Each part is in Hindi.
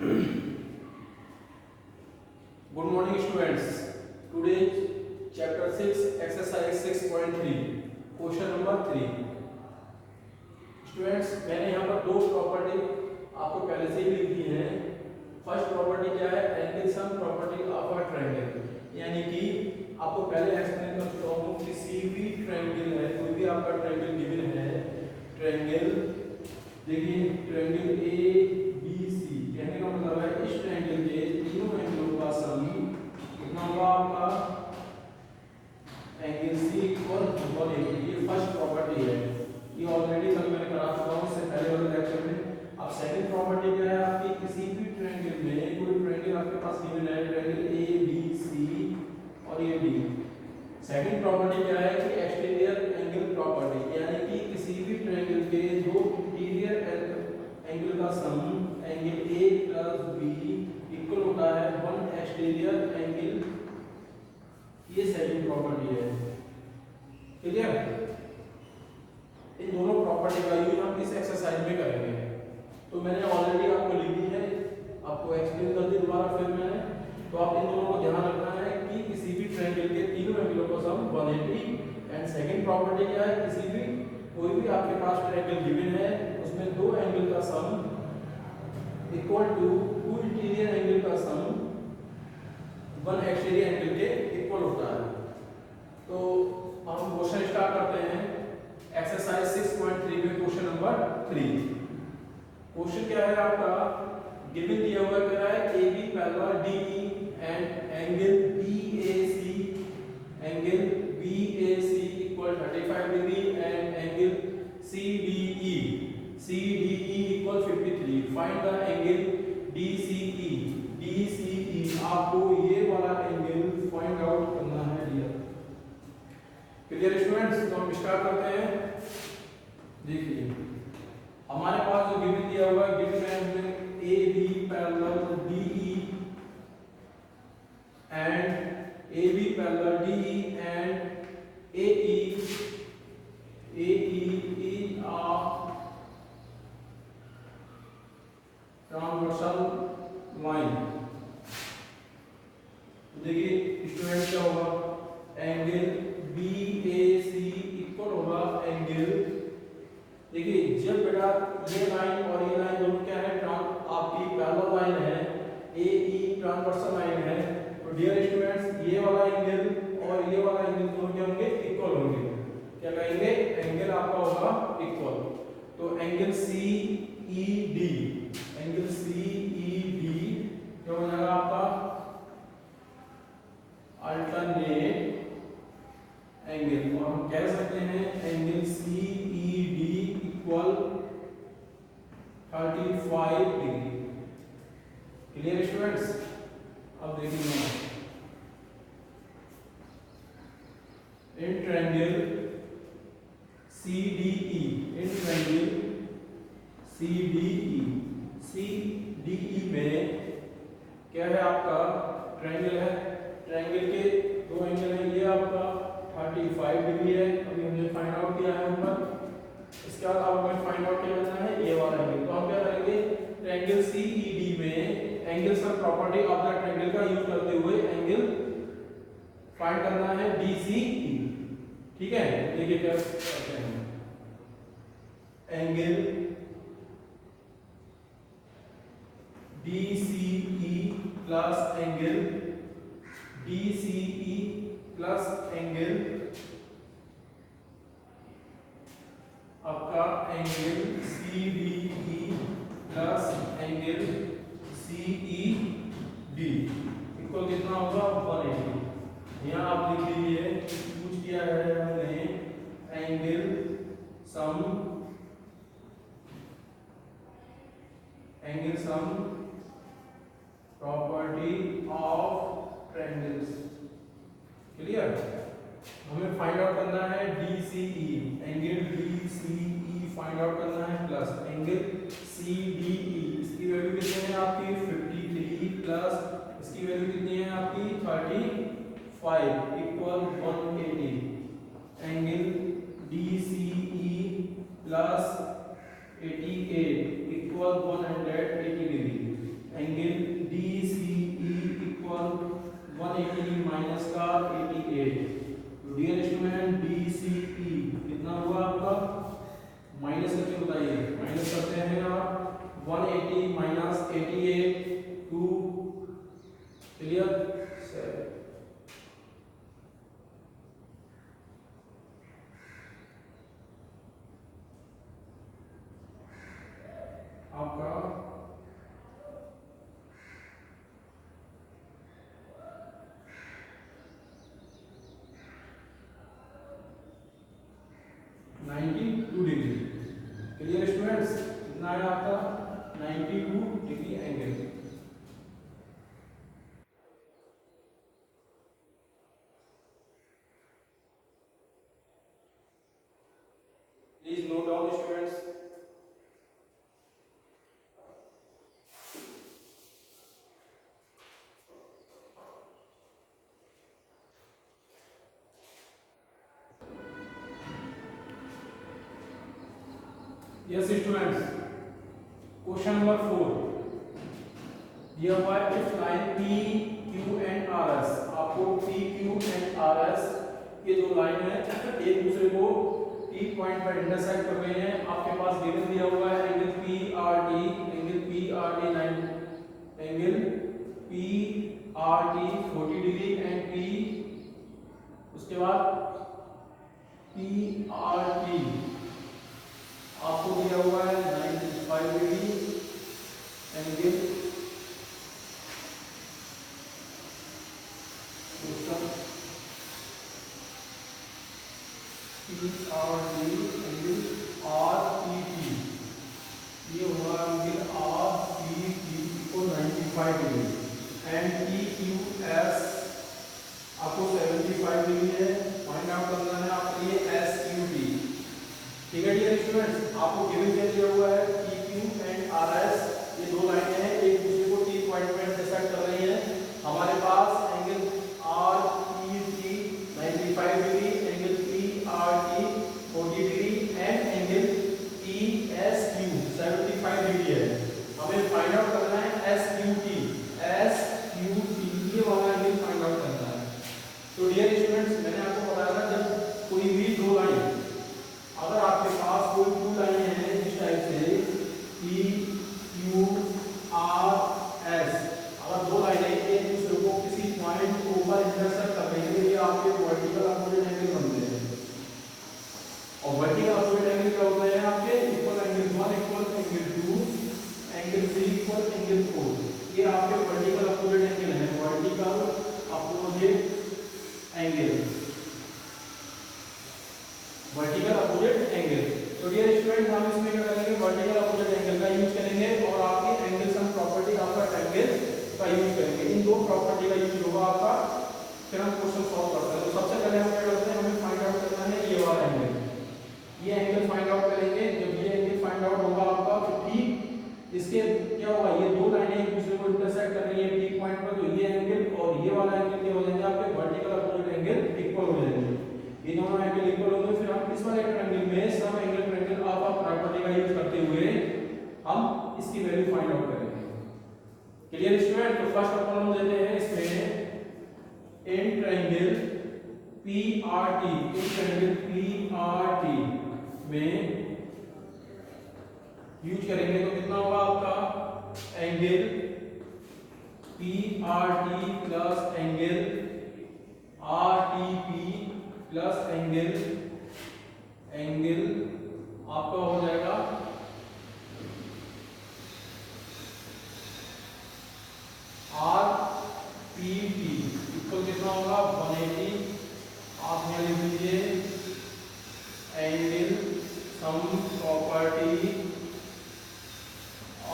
Good morning students. Today chapter 6 exercise 6.3 question number 3. Students मैंने यहाँ पर दो प्रॉपर्टी आपको पहले से ही लिख दी है. फर्स्ट प्रॉपर्टी क्या है? Angle sum property of a triangle. यानी कि आपको पहले एक्सप्लेन कर चुका हूँ किसी भी ट्रायंगल है, कोई भी आपका ट्रायंगल गिवन है, ट्रायंगल देखिए ट्रायंगल ए बी सी, कहने का मतलब है इस ट्रायंगल के तीनों एंगलों का सम कितना होगा आपका एंगल सी इक्वल 180. ये फर्स्ट प्रॉपर्टी है, ये ऑलरेडी कल मैंने करा चुका हूं इससे पहले वाले लेक्चर में. अब सेकंड प्रॉपर्टी क्या है आपकी? किसी भी ट्रायंगल में कोई ट्रायंगल आपके पास गिवन है, ट्रायंगल ए बी सी और ये डी. सेकंड प्रॉपर्टी क्या है कि एक्सटीरियर एंगल प्रॉपर्टी, यानी कि किसी भी ट्रायंगल के दो इंटीरियर एंगल का sum angle A plus B equal होता है वन एक्सटीरियर एंगल. ये सेकंड प्रॉपर्टी है. क्लियर? इन दोनों प्रॉपर्टी का यूज हम इस एक्सरसाइज में करेंगे. तो मैंने ऑलरेडी आपको लिख दी है, आपको एक्सप्लेन कर दी दोबारा फिर मैंने. तो आप इन दोनों को ध्यान रखना है कि किसी भी ट्रायंगल के तीनों एंगलों का सम 180. एंड सेकंड प्रॉपर्टी क्या है? किसी भी कोई भी आपके पास ट्रायंगल गिवन है उसमें दो एंगल का sum equal to two interior angle का सम वन एक्सटीरियर एंगल के इक्वल होता है. तो हम क्वेश्चन स्टार्ट करते हैं एक्सरसाइज 6.3 में. Question number 3. क्वेश्चन क्या है आपका? गिवन दिया हुआ क्या है? A B parallel D E and angle B A C, angle B A C equal 35 degree and angle C D E equal 53. Find the angle D C E. आपको ये वाला एंगल फाइंड आउट करना है डियर. Clear students? तो हम स्टार्ट करते हैं. देखिए हमारे पास जो गिवन दिया हुआ है, गिवन है A B parallel D E and A E is a transversal line. देखिए स्टूडेंट क्या होगा? Angle B A C equal होगा एंगल, देखिए जब बेटा ये लाइन और ये लाइन दोनों क्या है? आपकी पैरेलल लाइन है, ए ई ट्रांसवर्सल लाइन है. तो डियर स्टूडेंट्स ये वाला एंगल और ये वाला एंगल दोनों क्या होंगे? इक्वल होंगे. क्या कहेंगे? एंगल आपका होगा इक्वल. तो angle C E D, angle C E D क्या हो जाएगा आपका? Alternate angle. और हम कह सकते हैं angle C E D equal 35 degree. Clear students? अब देखिए इन triangle C D E, in triangle C D E में क्या है आपका? ट्रायंगल है, ट्रायंगल के दो एंगल हैं. ये आपका 35 डिग्री है, अभी हमने फाइंड आउट किया है ऊपर. इसके बाद अब हमें फाइंड आउट क्या करना है? ये वाला एंगल. तो हम क्या करेंगे? ट्रायंगल सी ई डी में angle sum property of the triangle का यूज करते हुए एंगल फाइंड करना है डी सी ई. ठीक है? देखिए क्या करते हैं. Angle D C E plus angle D C E plus angle आपका angle C D E plus angle C E D equal कितना होगा? 180. यहाँ आप लिख लीजिए, पूछ किया है हमने angle sum property of triangles. Clear? हमें फाइंड आउट करना है D C E, angle D C E find out करना है plus angle C D E. इसकी वैल्यू कितनी है आपकी? 53 प्लस इसकी वैल्यू कितनी है आपकी? 35 equal 180. Angle D C E plus 88 equal 180 degree. बताइए, माइनस करते हैं आप 180 माइनस 88 2 क्लियर 7 आपका 92 डिग्री। क्लियर स्टूडेंट्स, कितना आया आपका 92 degree angle. Please note down students. Yes students, question number 4 दिया हुआ है if line P Q and R S, आपको P Q and R S ये दो लाइन है एक दूसरे को P पॉइंट पर इंटरसेक्ट कर रहे हैं। आपके पास गिवन दिया हुआ है angle P R T, angle P R T line angle P R T 40 degree and P उसके बाद पी आर टी आपको दिया हुआ है 95 degree angle P R T angle R P T, ये हुआ एंगल आर पी टी को 95 degree and P Q S आपको 75 डिग्री है। फाइंड आउट करना है आपके लिए एस क्यू टी। ठीक है डियर स्टूडेंट्स, आपको गिवन क्या दिया हुआ है P Q and R S, ये दो लाइनें हैं एक दूसरे को टी पॉइंट पर इंटरसेक्ट कर रही हैं। हमारे पास angle R P T 95 degree, angle P R T 40 degree and angle P S Q 75 degree है। हमें फाइंड आउट करना है S Q T, S Q T ये वाला एंगल फाइंड आउट करना है। तो डियर स्टूडेंट्स, मैंने आपको बताया था जब कोई भी दो लाइन, अगर आपके पास कोई टू लाइन है इस टाइप से पी क्यू आर एस, अगर दो लाइनें एक दूसरे को किसी पॉइंट के ऊपर इंटरसेक्ट कर रही है, ये आपके वर्टिकल अपोजिट एंगल बनते हैं। और वर्टिकल अपोजिट एंगल क्या होते हैं आपके equal angle 1 equal angle 2 angle 3 equal angle 4, ये आपके वर्टिकल अपोजिट एंगल है, vertical opposite angle, vertical opposite angle. तो डियर स्टूडेंट, हम इसमें क्या करेंगे वर्टिकल अपोजिट एंगल का यूज करेंगे और आपकी एंगल सम प्रॉपर्टी आपका एंगल का यूज करेंगे। इन दो प्रॉपर्टी का यूज होगा आपका, फिर हम क्वेश्चन सॉल्व करते हैं। तो सबसे पहले हम क्या करते हैं, हमें फाइंड आउट करना है ये वाला एंगल, ये एंगल फाइंड आउट करेंगे। जब ये एंगल फाइंड आउट होगा आपका तो ठीक इसके क्या होगा, ये दो लाइनें एक दूसरे को इंटरसेक्ट कर रही है P पॉइंट पर, तो ये एंगल और ये वाला एंगल क्या हो जाएंगे आपके वर्टिकल अपोजिट एंगल इक्वल हो जाएंगे। ये दोनों एंगल इक्वल होंगे। फिर हम इस वाले ट्रायंगल में sum angle triangle of property का यूज करते हुए हम इसकी वैल्यू फाइंड आउट करेंगे। क्लियर स्टूडेंट, तो फर्स्ट अपन हम देते हैं इसमें in triangle P R T, in triangle P R T में यूज करेंगे तो कितना होगा आपका angle P R T plus angle R T P plus angle आपका हो जाएगा आर पी टी इक्वल कितना होगा 180। आप यहाँ लिख लीजिए angle sum property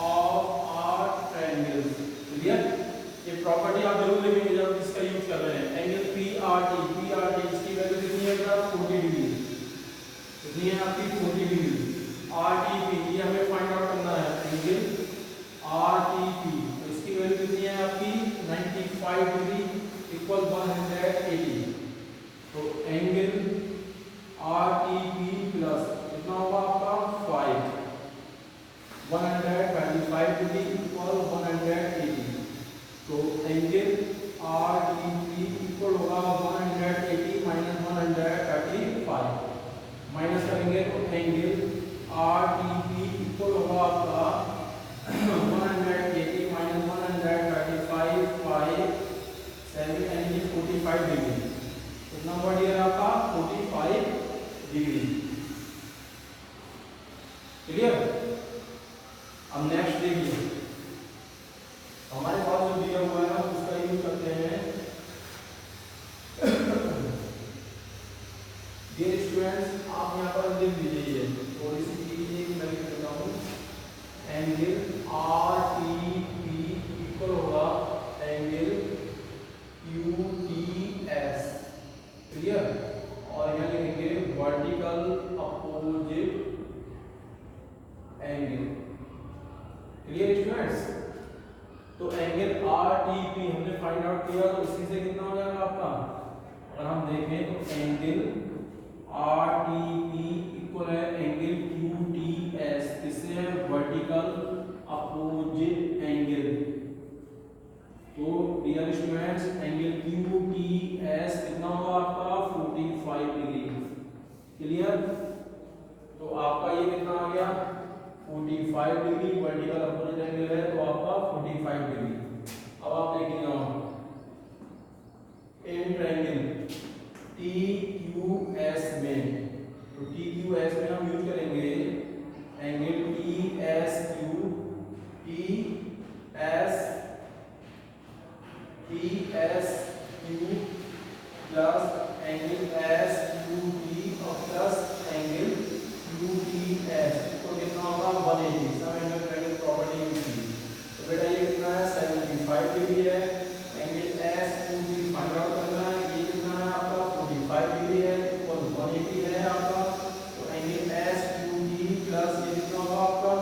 of are triangles. Clear, ये प्रॉपर्टी आप जरूर लिखेंगे जब इसका यूज कर रहे हैं। एंगल पी आर टी इसकी वैल्यू कितनी है बेटा 40 डिग्री, कितनी है आपकी 40 डिग्री। आर टी पी ये हमें फाइंड आउट करना है, एंगल आर टी पी तो इसकी वैल्यू कितनी है आपकी 95 डिग्री इक्वल 180। तो angle R T P plus कितना होगा आपका 5 125 डिग्री इक्वल 180। तो angle R T P equal होगा 180 माइनस 135, माइनस करेंगे तो angle R T P equal होगा आपका 180 माइनस 135 5 7 यानी 45 डिग्री। कितना हुआ डियर आपका 45 डिग्री। क्लियर। अब नेक्स्ट देखिए, हमारे पास जो दिया हुआ है हम उसका यूज करते हैं। डियर स्टूडेंट्स, आप यहाँ पर लिख लीजिए, थोड़ी सी चीजें मैं लिख देता हूँ। Angle R T P equal होगा angle Q T S. Clear. और यहाँ लिखेंगे vertical opposite angle. Clear students. तो एंगल आर टी पी हमने फाइंड आउट किया, तो इसी से कितना हो जाएगा आपका, अगर हम देखें तो angle R T P equal है एंगल क्यू टी एस। इससे है वर्टिकल अपोजिट एंगल। तो dear students, angle Q T S कितना होगा आपका 45 डिग्री। क्लियर। तो आपका ये कितना आ गया 45 डिग्री, वर्टिकल अपोजिट एंगल है तो आपका 45 डिग्री। अब आप देखिए इन ट्रायंगल टी क्यू एस में, तो टी क्यू एस में हम यूज करेंगे angle T S Q plus angle S Q T और plus angle Q T S. तो कितना होगा 180। सब एंगल ट्रायंगल प्रॉपर्टी यूज की। तो बेटा ये कितना है 75 डिग्री है। Angle S Q T find out करना है, ये कितना है आपका 45 डिग्री है और 180 है आपका। तो angle S Q T plus ये कितना होगा आपका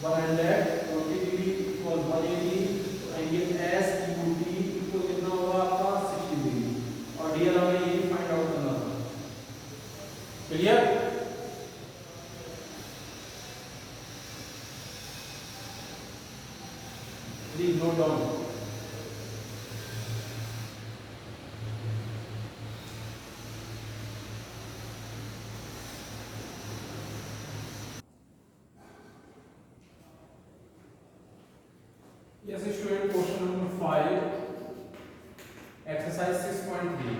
120 डिग्री इक्वल 180। तो angle S Q T equal कितना होगा आपका 60 डिग्री। और डियर हमें ये फाइंड आउट करना था। Clear. Please note down. Yes student, question number 5 exercise 6.3।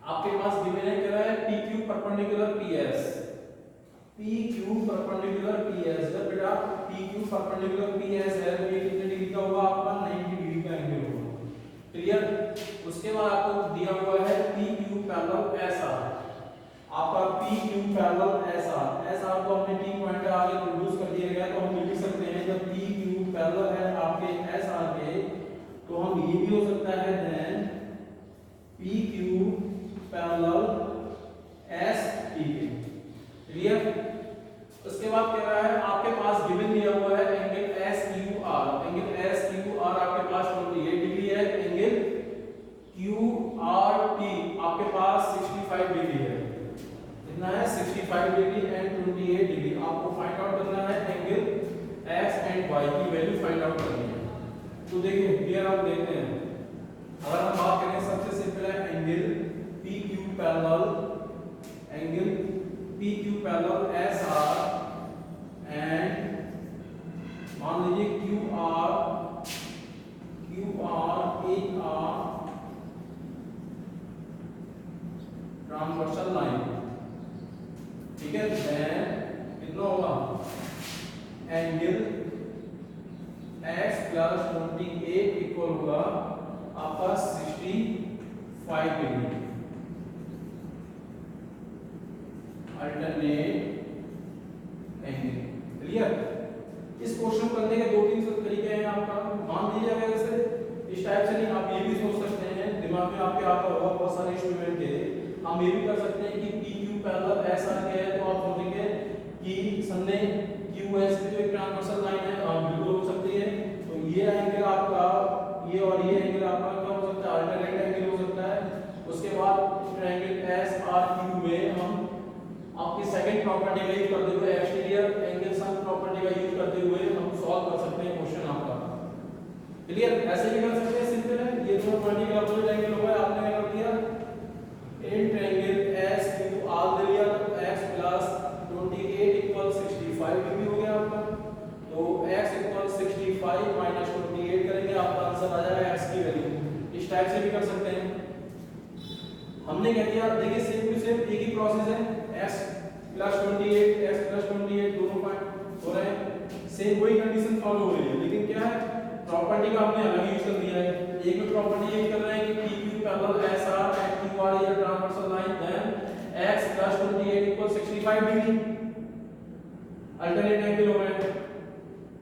आपके पास गिवन है, कह रहा है PQ perpendicular PS। PQ perpendicular PS। जब बेटा PQ परपेंडिकुलर PS है तो ये कितने डिग्री का होगा आपका 90 डिग्री का एंगल होगा। क्लियर। उसके बाद आपको दिया हुआ है PQ पैरेलल SR। आपका PQ पैरेलल SR, SR को हमने T पॉइंट पे आगे इंट्रोड्यूस कर दिया गया, तो हम लिख सकते हैं जब PQ पैरेलल है आपके SR के, तो हम ये भी हो सकता है देन PQ पैरेलल ST के। क्लियर। उसके बाद कह रहा है आपके पास गिवन दिया हुआ है एंगल SQR। एंगल SQR आपके पास 28 डिग्री है। एंगल QRT आपके पास 65 डिग्री है। कितना है 65 डिग्री एंड 28 डिग्री। आपको फाइंड आउट करना है एंगल x एंड y की वैल्यू फाइंड आउट करनी है। तो देखिए क्लियर, आप देखते हैं अगर हम बात करें सबसे सिंपल है angle PQ parallel SR and मान लीजिए QR AR ट्रांसवर्सल लाइन। ठीक है। देन कितना होगा एंगल x प्लस 28 इक्वल होगा आपका 65 डिग्री। Alternate angle. क्लियर। इस क्वेश्चन को करने के दो तीन तरीके हैं आपका। मान लीजिए अगर इसे इस टाइप से नहीं, आप ये भी सोच सकते हैं, दिमाग में आपके आता होगा बहुत सारे स्टूडेंट के, हम ये भी कर सकते हैं कि PQ पैरेलल SR के है, तो आप सोचेंगे कि सामने QS की जो एक ट्रांसवर्सल लाइन है बिल्कुल हो सकती है, तो ये एंगल आपका ये और ये एंगल आपका क्या हो सकता है अल्टरनेट एंगल हो सकता है। उसके बाद ट्रायंगल SRQ में हम आपकी सेकंड प्रॉपर्टी का यूज करते हुए एक्सटीरियर एंगल सम प्रॉपर्टी का यूज करते हुए हम सॉल्व कर सकते हैं क्वेश्चन आपका। क्लियर। ऐसे भी कर सकते हैं, सिंपल है। ये दो वर्टिकल अपोजिट एंगल हो गए, आपने क्या कर दिया इन ट्रायंगल SQR दे लिया, तो x प्लस 28 इक्वल 65 65 डिग्री हो गया आपका। तो x इक्वल 65 माइनस 28 करेंगे, आपका आंसर आ जाएगा x की वैल्यू। इस टाइप से भी कर सकते हैं। हमने क्या किया, देखिए सेम टू सेम एक ही प्रोसेस है, x प्लस 28 x प्लस 28 दोनों पॉइंट हो रहे हैं, सेम वही कंडीशन फॉलो हो रही है, लेकिन क्या है प्रॉपर्टी का हमने अलग यूज कर दिया है। एक में प्रॉपर्टी ये कर रहे हैं कि PQ parallel SR and QR ये transversal line, then x plus 28 equal 65 degree, alternate angle हो रहे हैं,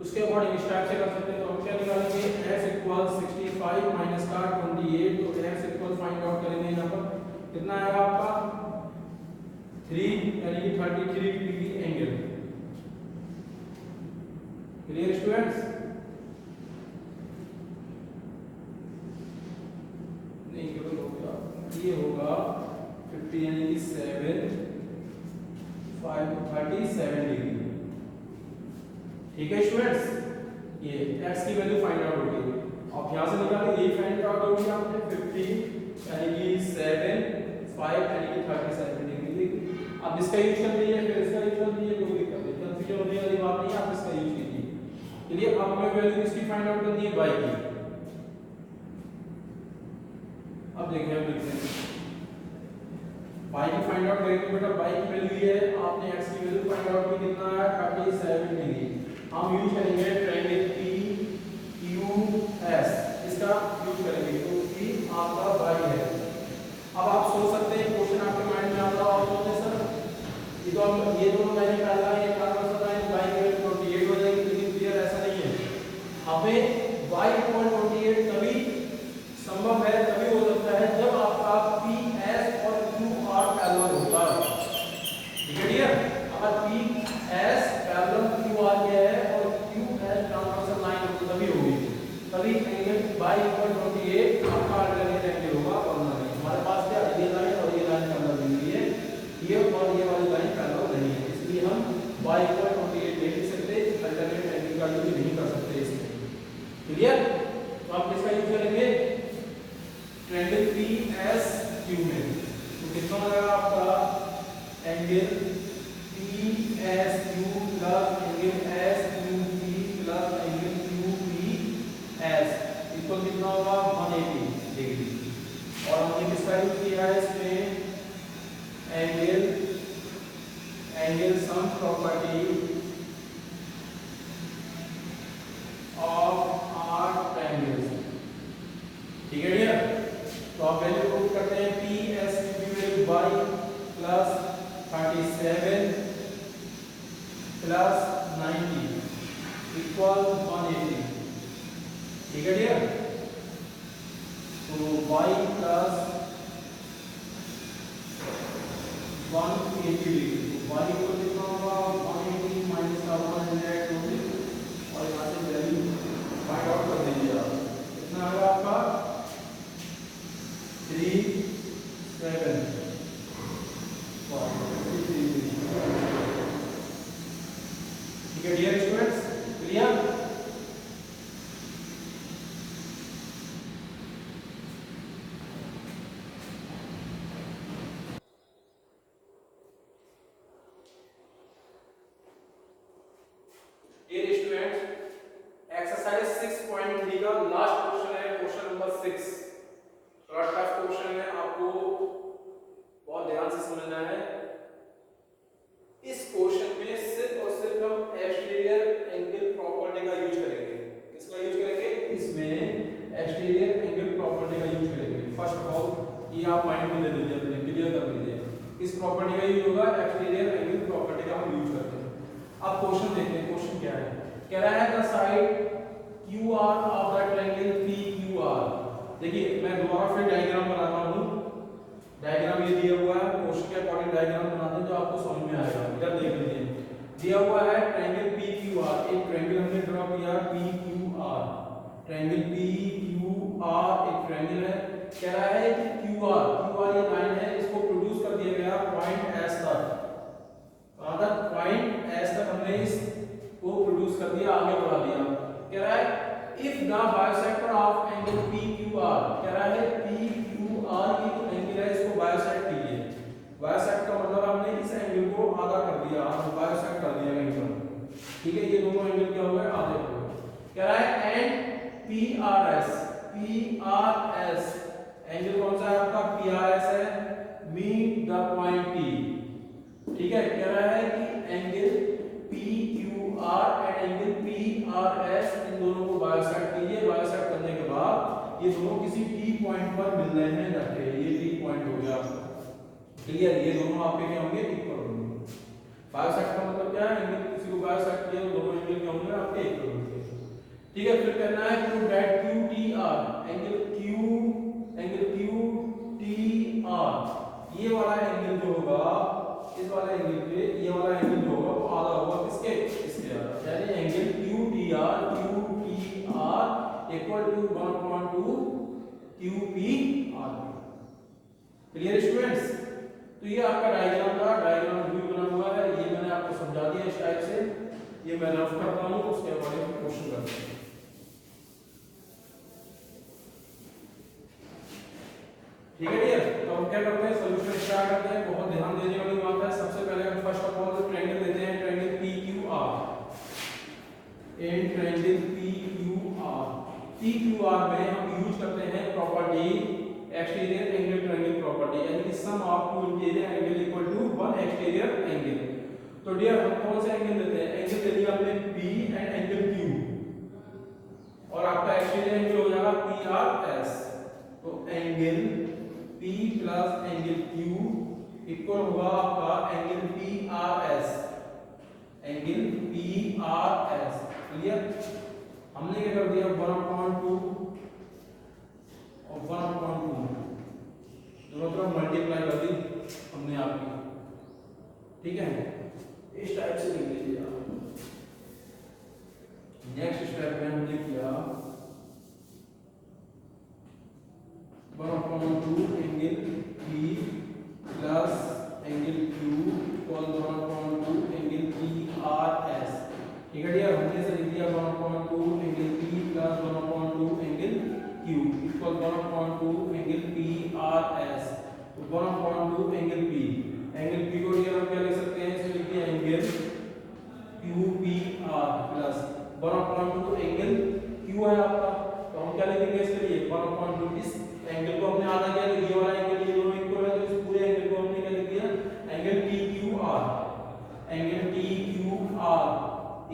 उसके अकॉर्डिंग इस टाइप से कर सकते हैं। तो हम क्या निकालेंगे, x इक्वल 65 माइनस का 28, तो x इक्वल फाइंड आउट करेंगे यहाँ पर कितना आएगा आपका 3 यानी कि 33 डिग्री एंगल। Clear students? नहीं केवल हो गया, ये होगा 50 यानी कि 37 डिग्री। ठीक है स्टूडेंट्स, ये x की वैल्यू फाइंड आउट होगी। आप यहां से निकालें, ये फाइंड आउट होगी आपने 50 यानी कि 7 5 यानी कि 37 डिग्री। अब इसका यूज कर लीजिए, फिर इसका यूज कर लीजिए, कोई दिक्कत नहीं, कंफ्यूजन होने वाली बात नहीं है, आप इसका यूज कीजिए। चलिए अब हमें वैल्यू इसकी फाइंड आउट करनी है y की। अब देखिए, हम लिखते हैं y की फाइंड आउट करेंगे बेटा, y की वैल्यू ये है, आपने x की वैल्यू फाइंड आउट की कितना है 37 डिग्री। हम यूज करेंगे ट्रायंगल PQS, इसका यूज करेंगे क्योंकि आपका y है। अब आप सोच सकते हैं क्वेश्चन आपके माइंड में आ रहा होगा सर ये तो हम ये दोनों लाइन निकाल रहे हैं, ये ट्रांसवर्सल लाइन y की वैल्यू 28 हो जाएगी, लेकिन क्लियर ऐसा नहीं है। हमें y इक्वल 28 तभी संभव है, तभी हो सकता है जब आपका PS और QR पैरेलल होता है। ठीक है डियर, अगर PS पैरेलल QR क्या है और QS ट्रांसवर्सल लाइन होती तभी होगी, तभी एंगल y इक्वल 28 आपका अल्टरनेट एंगल होगा। वरना नहीं, हमारे पास क्या ये लाइन और ये लाइन पैरेलल नहीं है, ये और ये वाली लाइन पैरेलल नहीं है, इसलिए हम y इक्वल 28 नहीं लिख सकते, अल्टरनेट एंगल का यूज नहीं कर सकते इसमें। क्लियर? तो आप किसका यूज करेंगे, ट्रायंगल PSQ में। तो कितना हो जाएगा आपका angle PSQ plus angle SQP plus angle QPS equal कितना होगा 180 डिग्री। और हमने किसका यूज किया है इसमें, angle sum property of are triangles. ठीक है डियर, तो आप वैल्यू पुट करते हैं PSQ की value y plus 37 plus 90 equal 180। ठीक है डियर, तो y plus 180 degree, y equal कितना होगा 180 माइनस का 120 और यहाँ से वैल्यू फाइंड आउट कर दीजिए आप, कितना आएगा आपका 37। ठीक है dear students, clear? Dear students, exercise 6.3 का लास्ट क्वेश्चन है, क्वेश्चन नंबर 6। थोड़ा टफ क्वेश्चन है, आपको बहुत ध्यान से समझना है। इस क्वेश्चन में सिर्फ और सिर्फ हम एक्सटीरियर एंगल प्रॉपर्टी का यूज करेंगे। किसका यूज करेंगे? इसमें एक्सटीरियर एंगल प्रॉपर्टी का यूज करेंगे। फर्स्ट ऑफ ऑल ये आप माइंड में ले लीजिए, अपने क्लियर कर लीजिए, इस प्रॉपर्टी का यूज होगा, एक्सटीरियर एंगल प्रॉपर्टी का हम यूज करते हैं। अब क्वेश्चन देखते हैं, क्वेश्चन क्या है, कह रहा है the side QR of the triangle PQR। देखिए मैं दोबारा फिर डायग्राम बना रहा हूं, डायग्राम ये दिया हुआ है, क्वेश्चन के अकॉर्डिंग डायग्राम बनाते हैं जो आपको समझ में आएगा। इधर देख लीजिए, दिया हुआ है ट्रायंगल PQR, एक ट्रायंगल हमने ड्रॉ किया PQR, ट्रायंगल PQR एक ट्रायंगल है। कह रहा है कि QR ये लाइन है, इसको प्रोड्यूस कर दिया गया पॉइंट S तक, पॉइंट S तक हमने इसको प्रोड्यूस कर दिया, आगे बढ़ा दिया। कह रहा है if the bisector of angle PQR, कह रहा है PQR की जो एंगल है इसको बाइसेक्ट कीजिए। बाइसेक्ट का मतलब हमने इस एंगल को आधा कर दिया, बाइसेक्ट कर दिया कहीं पर। ठीक है, ये दोनों एंगल क्या हो गए, आधे हो गए। कह रहा है and P R S, P R S angle कौन सा है आपका, पी आर एस है, मीट द पॉइंट पी। ठीक है, कह रहा है कि angle P Q R and angle P R S, इन दोनों को बाइसेक्ट कीजिए। बाइसेक्ट करने के बाद ये दोनों किसी टी पॉइंट पर मिल रहे हैं जाके, ये टी पॉइंट हो गया। क्लियर, ये दोनों आपके क्या होंगे, इक्वल होंगे। बाइसेक्ट का मतलब क्या है, एंगल किसी को बाइसेक्ट किया तो दोनों एंगल क्या होंगे आपके, इक्वल होंगे। ठीक है, फिर कहना है कि that Q T are, angle Q T are, ये वाला एंगल जो होगा, इस वाले एंगल पे ये वाला एंगल जो होगा वो आधा होगा किसके, इसके आधा। यानी angle Q T R equal to 1/2 Q P R. Clear students? तो ये आपका डायग्राम का डायग्राम व्यू बना हुआ है, ये मैंने आपको समझा दिया इस टाइप से। ये मैं रफ करता हूं, उसके अकॉर्डिंग क्वेश्चन करते हैं। ठीक है डियर, तो हम क्या करते हैं, सॉल्यूशन स्टार्ट करते हैं। बहुत ध्यान देने वाली बात है। सबसे पहले हम फर्स्ट ऑफ ऑल ट्रायंगल लेते हैं, triangle P Q R and triangle P Q R. P Q R में हम यूज करते हैं property exterior angle triangle property, यानी कि sum of two interior angle equal to one exterior angle. तो डियर हम कौन सा एंगल लेते हैं, एंगल ले लिया हमने पी एंड एंगल क्यू, और आपका एक्सटीरियर एंगल हो जाएगा पी आर एस। तो angle P plus angle Q equal होगा आपका angle P R S, angle P R S. Clear, हमने क्या कर दिया 1/2 और 1/2 दोनों तरफ मल्टीप्लाई कर दी हमने आपकी। ठीक है, इस टाइप से लिख लीजिए आप। नेक्स्ट स्टेप में हमने किया 1/2 angle P plus angle Q equal 1/2 angle P R S। ठीक है डियर, हमने से लिख दिया 1/2 angle P plus 1/2 angle Q equal 1/2 angle P R S। तो 1/2 एंगल P, एंगल P को डियर हम क्या लिख सकते हैं, इसे लिखिए angle Q P R plus 1/2 angle Q है आपका, तो हम क्या लिखेंगे इसके लिए 1/2, इस एंगल को हमने आधा किया तो ये वाला एंगल, ये दोनों इक्वल है, तो इस पूरे एंगल को हमने क्या लिख दिया, angle T Q R, angle T Q R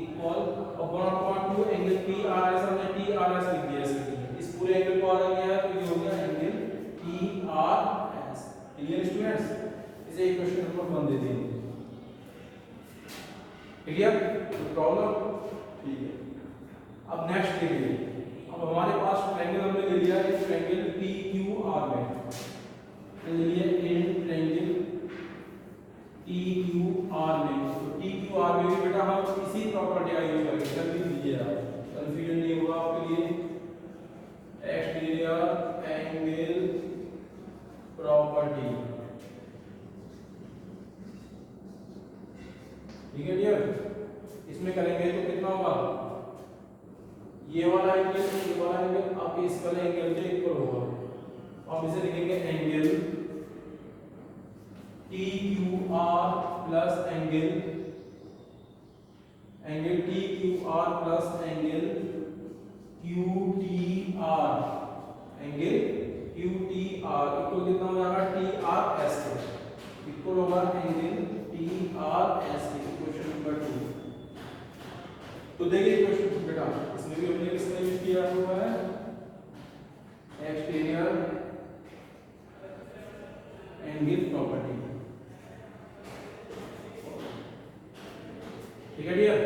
equal 1/2 angle P R S, हमने टी आर एस लिख दिया इसके लिए। इस पूरे एंगल को आधा किया है तो ये हो गया angle T R S. Clear students? इसे क्वेश्चन नंबर 1 दे देंगे। Clear problem? ठीक है, अब नेक्स्ट देखिए। अब हमारे पास ट्रायंगल हमने ले लिया है, ट्रायंगल पी क्यू आर में ले लिया इन ट्रायंगल पी क्यू आर में। तो पी क्यू आर में भी बेटा हम इसी प्रॉपर्टी का यूज करेंगे, जल्दी कीजिए आप, कंफ्यूजन नहीं होगा आपके लिए। एक्सटीरियर एंगल प्रॉपर्टी, ठीक है डियर, इसमें करेंगे तो कितना होगा, ये वाला एंगल ये वाला एंगल आप इस वाले एंगल के इक्वल होगा। अब इसे लिखेंगे angle T Q R plus angle T Q R plus angle Q T are, angle Q T R equal कितना हो जाएगा, टी आर एस के इक्वल होगा एंगल टी आर एस के। Question number 2। तो देखिए क्वेश्चन बेटा, इसमें भी हमने किसका यूज किया हुआ है, एक्सटीरियर एंगल प्रॉपर्टी। ठीक है डियर,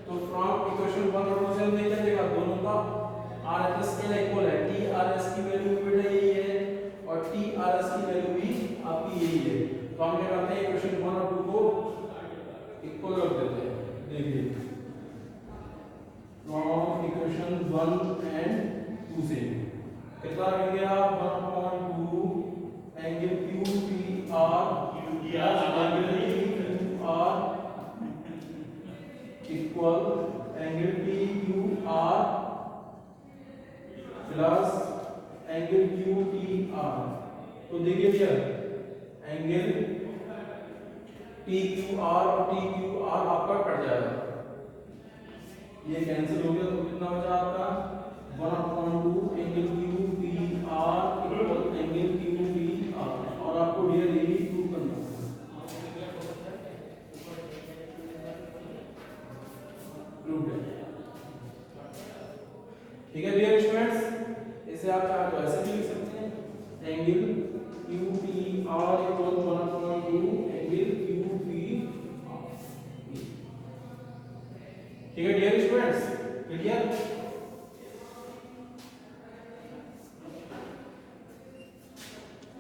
तो फ्रॉम इक्वेशन 1 और 2 से हमने क्या देखा, दोनों का आर एस स्केल इक्वल है। टी आर एस की वैल्यू भी बेटा यही है और टी आर एस की वैल्यू भी आपकी यही है। तो हम क्या करते हैं, इक्वेशन 1 और 2 को इक्वल रख देते हैं। देखिए फ्रॉम इक्वेशन 1 एंड 2 से कितना रखेंगे आप, 1/2 angle Q P R angle Q R equal angle T Q R plus angle Q T are. तो देखिए भैया एंगल टी क्यू आर और टी क्यू आर आपका कट जाएगा, ये कैंसिल हो गया तो कितना बचा आपका 1/2 angle Q P are equal angle Q P are, और आपको डियर यही प्रूव करना है। प्रूव है, ठीक है डियर स्टूडेंट्स। इसे आप चाहे तो ऐसे भी लिख सकते हैं, angle Q P are equal 1/2 angle Q P are. ठीक है डियर स्टूडेंट्स, क्लियर।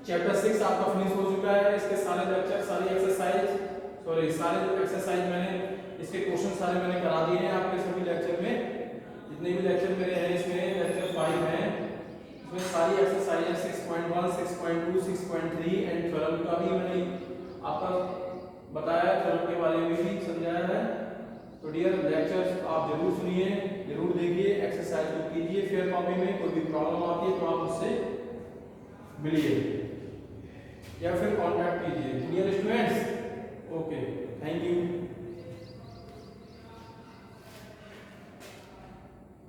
चैप्टर 6 आपका फिनिश हो चुका है। इसके सारे लेक्चर, सारी एक्सरसाइज, सॉरी सारे जो एक्सरसाइज मैंने, इसके क्वेश्चन सारे मैंने करा दिए हैं आपके सभी लेक्चर में। जितने भी लेक्चर मेरे हैं, इसमें लेक्चर 5 है, इसमें सारी एक्सरसाइज 6.1, 6.2, 6.3 एंड 12 का भी मैंने आपका बताया, 12 के बारे में भी समझाया है। तो डियर लेक्चर्स आप जरूर सुनिए, जरूर देखिए, एक्सरसाइज को कीजिए। फेयर कॉपी में कोई भी प्रॉब्लम आती है तो आप मुझसे मिलिए या फिर कांटेक्ट कीजिए। Dear students, okay, thank you.